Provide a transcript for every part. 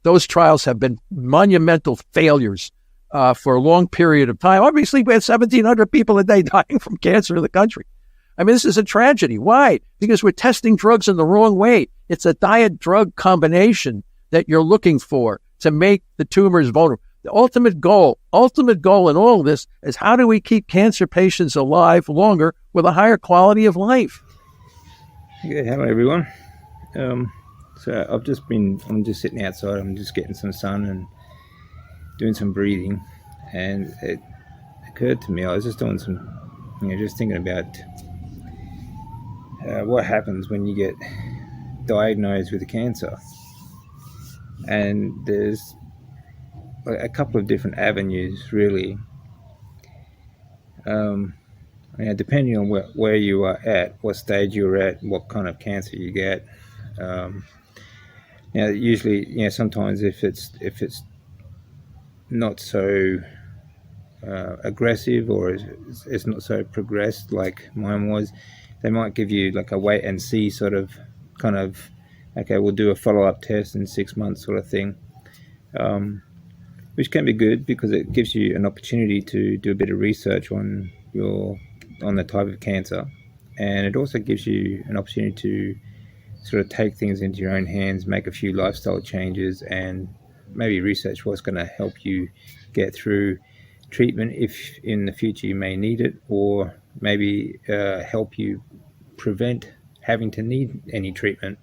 those trials have been monumental failures for a long period of time. Obviously, we had 1,700 people a day dying from cancer in the country. I mean, this is a tragedy. Why? Because we're testing drugs in the wrong way. It's a diet-drug combination that you're looking for to make the tumors vulnerable. The ultimate goal in all of this is how do we keep cancer patients alive longer with a higher quality of life? Yeah, hello everyone. So I'm just sitting outside. I'm just getting some sun and doing some breathing, and it occurred to me, I was just doing some, just thinking about what happens when you get diagnosed with a cancer. And there's a couple of different avenues, really. Depending on where you are at, what stage you're at, what kind of cancer you get. Usually, sometimes if it's not so aggressive, or it's not so progressed like mine was, they might give you like a wait and see sort of kind of, okay, we'll do a follow-up test in 6 months sort of thing, which can be good because it gives you an opportunity to do a bit of research on the type of cancer, and it also gives you an opportunity to sort of take things into your own hands, make a few lifestyle changes, and maybe research what's going to help you get through treatment if in the future you may need it, or maybe help you prevent having to need any treatment.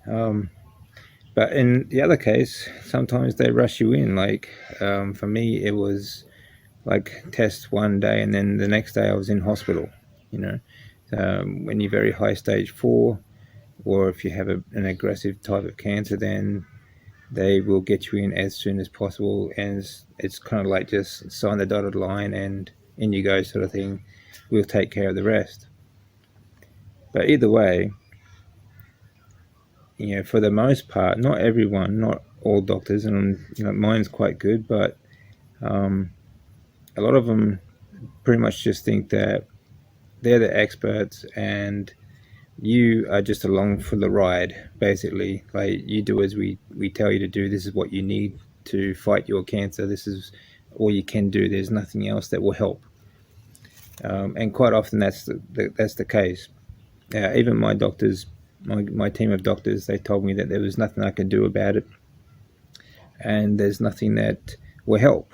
But in the other case, sometimes they rush you in. Like for me, it was like test one day and then the next day I was in hospital. When you're very high stage 4, or if you have an aggressive type of cancer, then they will get you in as soon as possible, and it's kind of like just sign the dotted line and in you go sort of thing. We'll take care of the rest. But either way, for the most part, not everyone, not all doctors, and mine's quite good, but a lot of them pretty much just think that they're the experts and you are just along for the ride, basically. Like, you do as we tell you to do. This is what you need to fight your cancer. This is all you can do. There's nothing else that will help. And quite often that's the case. Even my doctors, my team of doctors, they told me that there was nothing I could do about it, and there's nothing that will help.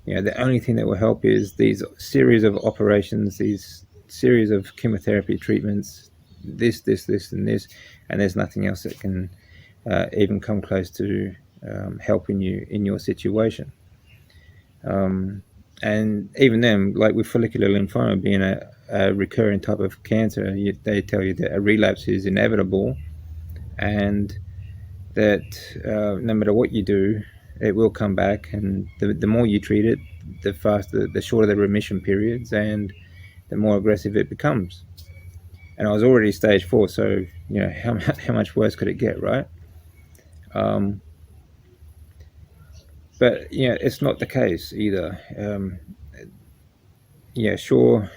The only thing that will help is these series of operations, these series of chemotherapy treatments, this, and this, and there's nothing else that can even come close to helping you in your situation. And even then, like with follicular lymphoma being a recurring type of cancer, they tell you that a relapse is inevitable, and that no matter what you do, it will come back, and the more you treat it, the shorter the remission periods, and the more aggressive it becomes. And I was already stage 4, so how much worse could it get, right? But it's not the case either. Sure.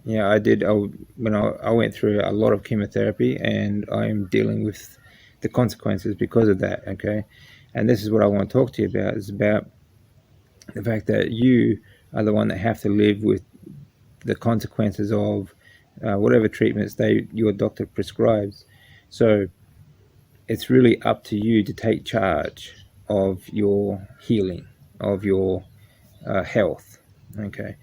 I went through a lot of chemotherapy, and I'm dealing with the consequences because of that. Okay, and this is what I want to talk to you about. Is about the fact that you are the one that have to live with the consequences of whatever treatments your doctor prescribes. So it's really up to you to take charge of your healing, of your health. Okay,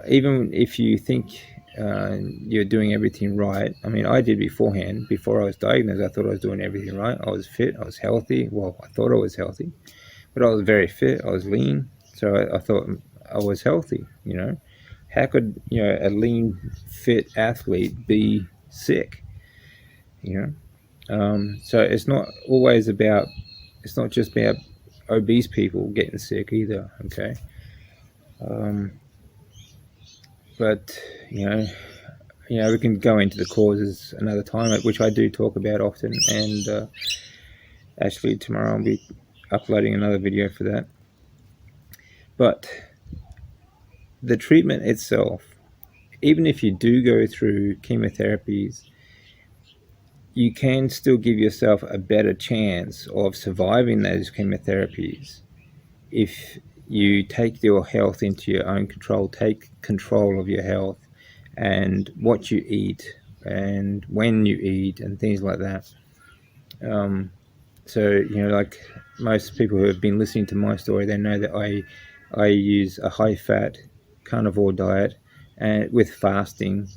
even if you think you're doing everything right. I mean, I did beforehand. Before I was diagnosed, I thought I was doing everything right. I was fit. I was healthy. Well, I thought I was healthy, but I was very fit. I was lean. So I thought I was healthy. How could a lean, fit athlete be sick? So it's not always about. It's not just about obese people getting sick either. Okay. But we can go into the causes another time, which I do talk about often. And actually, tomorrow I'll be uploading another video for that. But the treatment itself, even if you do go through chemotherapies, you can still give yourself a better chance of surviving those chemotherapies if you take your health into your own control, take control of your health and what you eat and when you eat and things like that. So, like most people who have been listening to my story, they know that I use a high-fat carnivore diet and with fasting,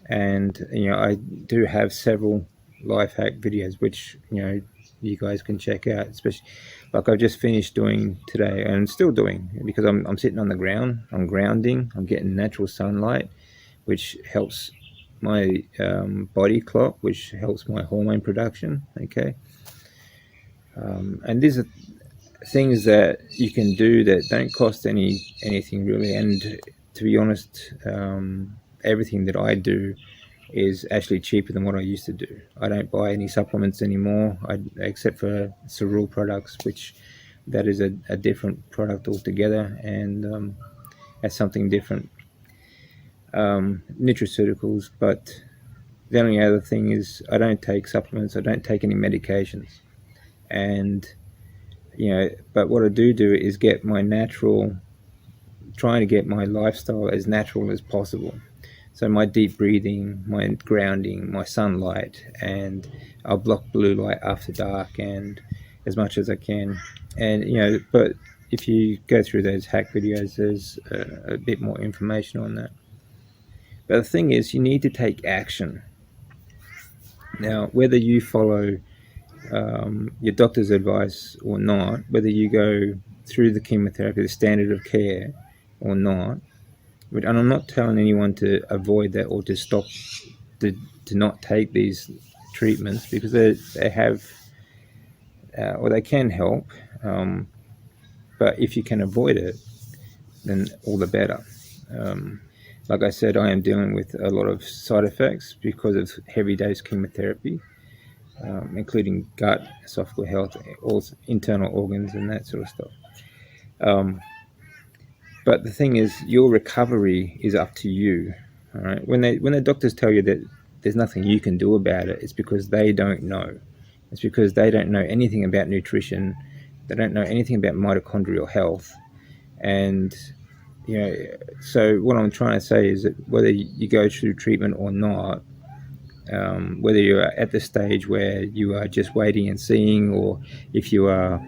and I do have several life hack videos which you guys can check out, especially like I've just finished doing today and still doing, because I'm sitting on the ground, I'm grounding, I'm getting natural sunlight, which helps my body clock, which helps my hormone production. Okay. And these are things that you can do that don't cost anything really. And to be honest, everything that I do is actually cheaper than what I used to do. I don't buy any supplements anymore, except for Cerule products, which that is a different product altogether, and that's something different. Nutraceuticals, but the only other thing is I don't take supplements, I don't take any medications. And but what I do is get my trying to get my lifestyle as natural as possible. So my deep breathing, my grounding, my sunlight, and I'll block blue light after dark and as much as I can. And but if you go through those hack videos, there's a bit more information on that. But the thing is, you need to take action. Now, whether you follow your doctor's advice or not, whether you go through the chemotherapy, the standard of care or not, and I'm not telling anyone to avoid that or to stop, to not take these treatments, because they have, or they can help, but if you can avoid it, then all the better. Like I said, I am dealing with a lot of side effects because of heavy dose chemotherapy, including gut, esophageal health, all internal organs and that sort of stuff. But the thing is, your recovery is up to you. All right. When the doctors tell you that there's nothing you can do about it, it's because they don't know. It's because they don't know anything about nutrition. They don't know anything about mitochondrial health. And so what I'm trying to say is that whether you go through treatment or not, whether you're at the stage where you are just waiting and seeing, or if you are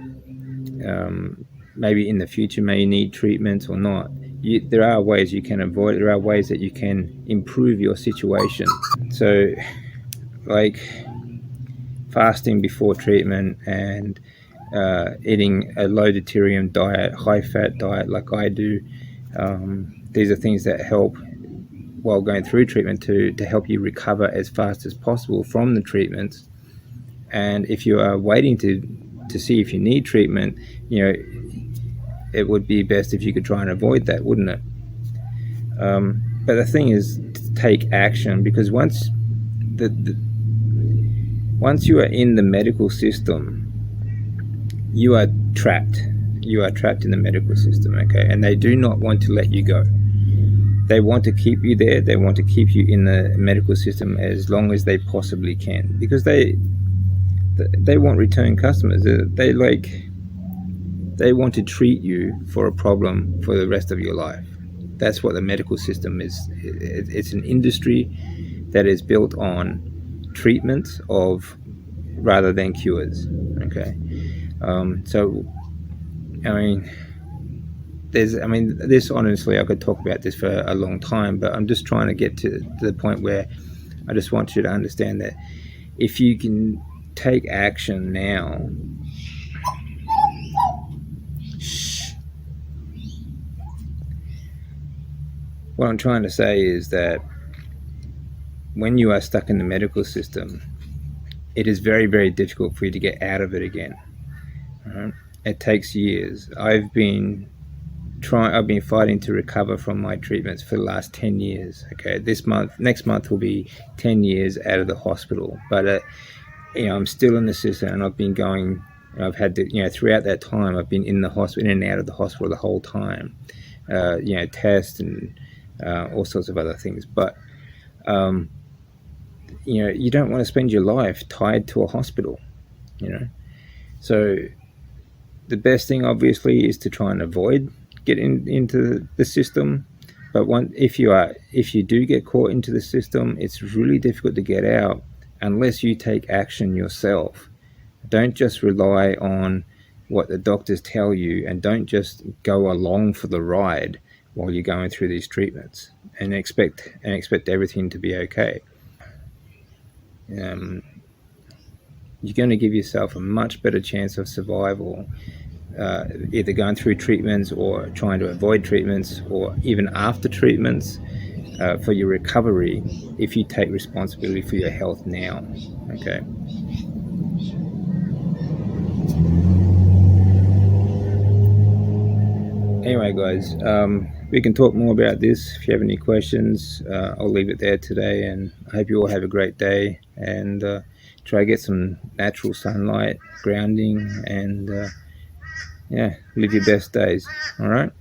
maybe in the future may need treatment or not, there are ways you can avoid it. There are ways that you can improve your situation. So, like fasting before treatment and eating a low deuterium diet, high fat diet like I do, these are things that help while going through treatment to help you recover as fast as possible from the treatments. And if you are waiting to see if you need treatment, it would be best if you could try and avoid that, wouldn't it? But the thing is to take action, because once you are in the medical system, you are trapped. You are trapped in the medical system, okay? And they do not want to let you go. They want to keep you there. They want to keep you in the medical system as long as they possibly can, because they want return customers. They want to treat you for a problem for the rest of your life. That's what the medical system is. It's an industry that is built on treatment of rather than cures. Okay, so this honestly, I could talk about this for a long time, but I'm just trying to get to the point where I just want you to understand that if you can take action now. What I'm trying to say is that when you are stuck in the medical system, it is very, very difficult for you to get out of it again. It takes years. I've been fighting to recover from my treatments for the last 10 years. Okay, next month will be 10 years out of the hospital. But I'm still in the system, and I've been going. I've had to, throughout that time, I've been in the hospital, in and out of the hospital the whole time. Tests and all sorts of other things. But you don't want to spend your life tied to a hospital, So the best thing, obviously, is to try and avoid getting into the system. But if you do get caught into the system, it's really difficult to get out unless you take action yourself. Don't just rely on what the doctors tell you, and don't just go along for the ride while you're going through these treatments and expect everything to be okay. You're going to give yourself a much better chance of survival, either going through treatments or trying to avoid treatments, or even after treatments, for your recovery, if you take responsibility for your health now. Okay. Anyway, guys, we can talk more about this. If you have any questions, I'll leave it there today, and I hope you all have a great day, and try to get some natural sunlight, grounding, and live your best days. All right.